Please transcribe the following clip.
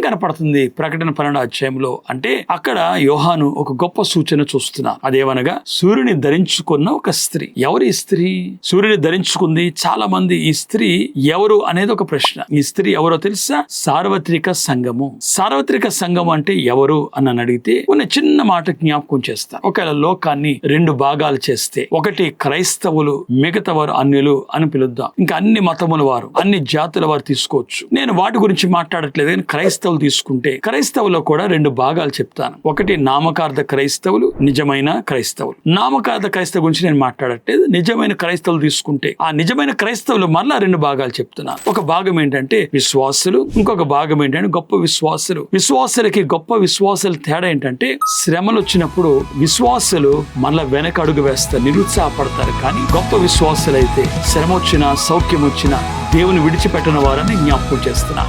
కనపడుతుంది ప్రకటన 12వ అధ్యాయంలో అంటే అక్కడ యోహాను ఒక గొప్ప సూచన చూస్తున్నా. అదేమనగా సూర్యుని ధరించుకున్న ఒక స్త్రీ. ఎవరు ఈ స్త్రీ? సూర్యుని ధరించుకుంది. చాలా మంది ఈ స్త్రీ ఎవరు అనేది ఒక ప్రశ్న. ఈ స్త్రీ ఎవరో తెలుసా? సార్వత్రిక సంఘము. సార్వత్రిక సంఘం అంటే ఎవరు అని అడిగితే కొన్ని చిన్న మాట జ్ఞాపకం చేస్తా. ఒకవేళ లోకాన్ని 2 భాగాలు చేస్తే, ఒకటి క్రైస్తవులు, మిగతా వారు అన్యులు అని పిలుద్దాం. ఇంకా అన్ని మతముల వారు, అన్ని జాతుల వారు తీసుకోవచ్చు. నేను వాటి గురించి మాట్లాడట్లేదు, కానీ క్రైస్తవులు తీసుకుంటే క్రైస్తవులో కూడా 2 భాగాలు చెప్తాను. ఒకటి నామకార్థ క్రైస్తవులు, నిజమైన క్రైస్తవులు. నామకార్థ క్రైస్తవు గురించి నేను మాట్లాడట్లేదు. నిజమైన క్రైస్తవులు తీసుకుంటే ఆ నిజమైన క్రైస్తవులు మరలా 2 భాగాలు చెప్తున్నా. ఒక భాగం ఏంటంటే విశ్వాసులు, ఇంకొక భాగం ఏంటంటే గొప్ప విశ్వాసులు. విశ్వాసులకి గొప్ప విశ్వాసుల తేడా ఏంటంటే శ్రమలు వచ్చినప్పుడు విశ్వాసులు మళ్ళా వెనక అడుగు వేస్తారు, నిరుత్సాహపడతారు. కానీ గొప్ప విశ్వాసులైతే శ్రమ వచ్చినా సౌఖ్యం వచ్చినా దేవుని విడిచిపెట్టిన వారని జ్ఞాపకం చేస్తున్నా.